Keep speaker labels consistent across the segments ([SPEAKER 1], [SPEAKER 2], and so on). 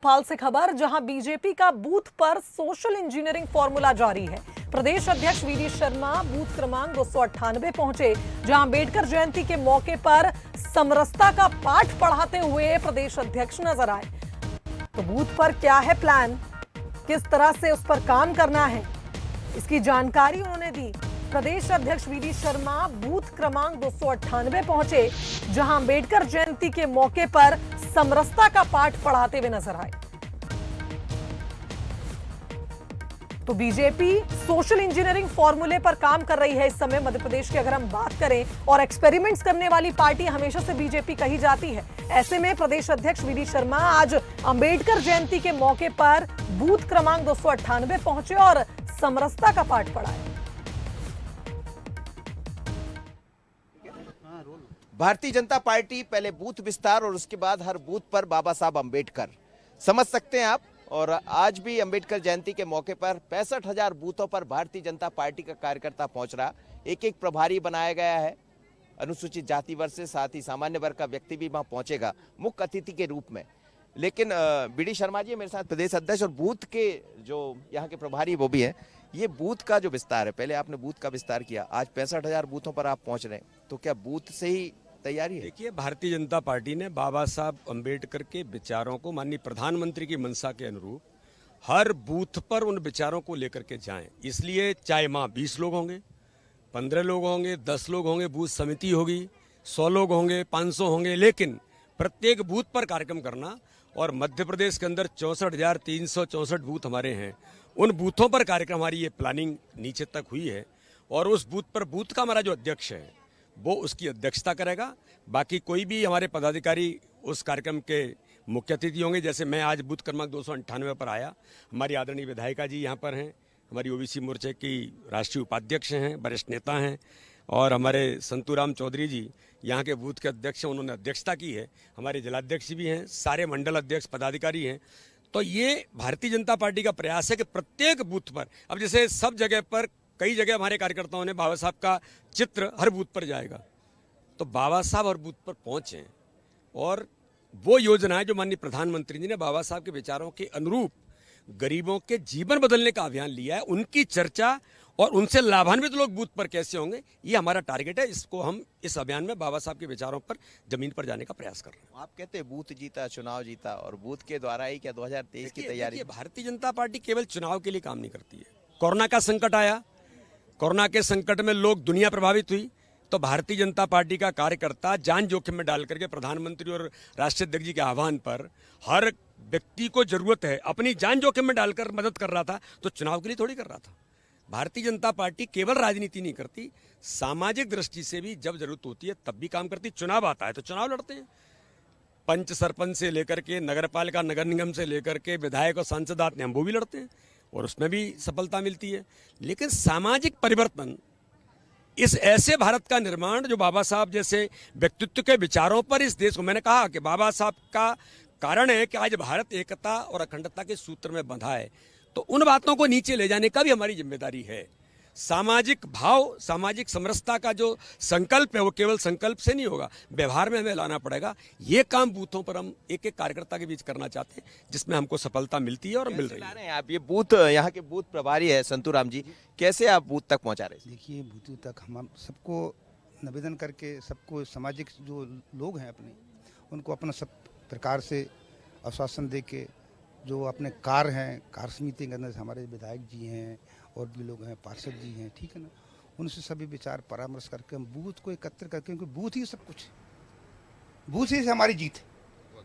[SPEAKER 1] भोपाल से खबर, जहां बीजेपी का बूथ पर सोशल इंजीनियरिंग फॉर्मूला जारी है। प्रदेश अध्यक्ष वीडी शर्मा बूथ क्रमांक 298 पहुंचे, जहां अंबेडकर जयंती के मौके पर समरसता का पाठ पढ़ाते हुए प्रदेश अध्यक्ष नजर आए। तो बूथ पर क्या है प्लान, किस तरह से उस पर काम करना है, इसकी जानकारी उन्होंने दी। प्रदेश अध्यक्ष वीडी शर्मा बूथ क्रमांक 298 पहुंचे, जहां अंबेडकर जयंती के मौके पर समरसता का पाठ पढ़ाते हुए नजर आए। तो बीजेपी सोशल इंजीनियरिंग फॉर्मूले पर काम कर रही है इस समय मध्य प्रदेश की अगर हम बात करें, और एक्सपेरिमेंट्स करने वाली पार्टी हमेशा से बीजेपी कही जाती है। ऐसे में प्रदेश अध्यक्ष वीडी शर्मा आज अंबेडकर जयंती के मौके पर बूथ क्रमांक 298 पहुंचे और समरसता का पाठ पढ़ाया।
[SPEAKER 2] भारतीय जनता पार्टी पहले बूथ विस्तार और उसके बाद हर बूथ पर बाबा साहब अंबेडकर, समझ सकते हैं आप। और आज भी अंबेडकर जयंती के मौके पर 65,000 बूथों पर भारतीय जनता पार्टी का कार्यकर्ता पहुंच रहा। एक एक प्रभारी बनाया गया है अनुसूचित जाति वर्ग से, साथ ही सामान्य वर्ग का व्यक्ति भी वहां पहुंचेगा मुख्य अतिथि के रूप में। लेकिन वीडी शर्मा जी मेरे साथ प्रदेश अध्यक्ष और बूथ के जो यहाँ के प्रभारी वो भी हैं। ये बूथ का जो विस्तार है, पहले आपने बूथ का विस्तार किया, आज 65,000 बूथों पर आप पहुंच रहे हैं, तो क्या बूथ से ही तैयारी है?
[SPEAKER 3] देखिए, भारतीय जनता पार्टी ने बाबा साहब अंबेडकर के विचारों को माननीय प्रधानमंत्री की मंशा के अनुरूप हर बूथ पर उन विचारों को लेकर के जाएं। इसलिए चाहे माँ 20 लोग होंगे, 15 लोग होंगे, 10 लोग होंगे, बूथ समिति होगी, 100 लोग होंगे, 500 होंगे, लेकिन प्रत्येक बूथ पर कार्यक्रम करना। और मध्य प्रदेश के अंदर 64,364 बूथ हमारे हैं, उन बूथों पर कार्यक्रम, हमारी ये प्लानिंग नीचे तक हुई है। और उस बूथ पर बूथ का हमारा जो अध्यक्ष है वो उसकी अध्यक्षता करेगा। बाकी कोई भी हमारे पदाधिकारी उस कार्यक्रम के मुख्य अतिथि होंगे। जैसे मैं आज बूथ क्रमांक 298 पर आया, हमारी आदरणीय विधायिका जी यहाँ पर हैं, हमारी ओबीसी मोर्चे की राष्ट्रीय उपाध्यक्ष हैं, वरिष्ठ नेता हैं, और हमारे संतूराम चौधरी जी यहाँ के बूथ के अध्यक्ष हैं, उन्होंने अध्यक्षता की है। हमारे जिलाध्यक्ष भी हैं, सारे मंडल अध्यक्ष पदाधिकारी हैं। तो ये भारतीय जनता पार्टी का प्रयास है कि प्रत्येक बूथ पर, अब जैसे सब जगह पर कई जगह हमारे कार्यकर्ताओं ने बाबा साहब का चित्र हर बूथ पर जाएगा, तो बाबा साहब हर बूथ पर पहुंचे। और वो योजना है जो माननीय प्रधानमंत्री जी ने बाबा साहब के विचारों के अनुरूप गरीबों के जीवन बदलने का अभियान लिया है, उनकी चर्चा और उनसे लाभान्वित लोग बूथ पर कैसे होंगे, ये हमारा टारगेट है। इसको हम इस अभियान में बाबा साहब के विचारों पर जमीन पर जाने का प्रयास कर रहे हैं।
[SPEAKER 2] आप कहते हैं बूथ जीता, चुनाव जीता, और बूथ के द्वारा ही क्या 2023 की तैयारी?
[SPEAKER 3] भारतीय जनता पार्टी केवल चुनाव के लिए काम नहीं करती है। कोरोना का संकट आया, कोरोना के संकट में लोग, दुनिया प्रभावित हुई, तो भारतीय जनता पार्टी का कार्यकर्ता जान जोखिम में डाल करके प्रधानमंत्री और राष्ट्रीय अध्यक्ष जी के आह्वान पर हर व्यक्ति को जरूरत है अपनी जान जोखिम में डालकर मदद कर रहा था। तो चुनाव के लिए थोड़ी कर रहा था। भारतीय जनता पार्टी केवल राजनीति नहीं करती, सामाजिक दृष्टि से भी जब जरूरत होती है तब भी काम करती। चुनाव आता है तो चुनाव लड़ते हैं। पंच सरपंच से लेकर के नगर पालिका, नगर निगम से लेकर के विधायक और सांसद आते हैं, हम वो भी लड़ते हैं और उसमें भी सफलता मिलती है। लेकिन सामाजिक परिवर्तन, इस ऐसे भारत का निर्माण जो बाबा साहब जैसे व्यक्तित्व के विचारों पर इस देश को, मैंने कहा कि बाबा साहब का कारण है कि आज भारत एकता और अखंडता के सूत्र में बंधा है। तो उन बातों को नीचे ले जाने का भी हमारी जिम्मेदारी है। सामाजिक भाव, सामाजिक समरसता का जो संकल्प है वो केवल संकल्प से नहीं होगा, व्यवहार में हमें लाना पड़ेगा। ये काम बूथों पर हम एक एक कार्यकर्ता के बीच करना चाहते हैं, जिसमें हमको सफलता मिलती है और मिल रही है।
[SPEAKER 2] आप ये बूथ, यहाँ के बूथ प्रभारी है संतूराम जी, कैसे आप बूथ तक पहुँचा रहे हैं?
[SPEAKER 4] देखिए, बूथों तक हम सबको निवेदन करके, सबको सामाजिक जो लोग हैं अपने, उनको अपना सब प्रकार से आश्वासन दे के, जो अपने कार्य हैं, कार्य समिति के अंदर हमारे विधायक जी हैं और भी लोग हैं, पार्षद जी हैं, ठीक है ना, उनसे सभी विचार परामर्श करके हम बूथ को एकत्र करके, क्योंकि बूथ ही सब कुछ है, बूथ ही से हमारी जीत है,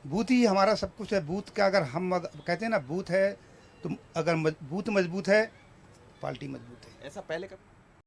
[SPEAKER 4] बूथ ही हमारा सब कुछ है। बूथ का अगर हम कहते हैं ना, बूथ है तो अगर बूथ मजबूत है, पार्टी मजबूत है।
[SPEAKER 2] ऐसा पहले कब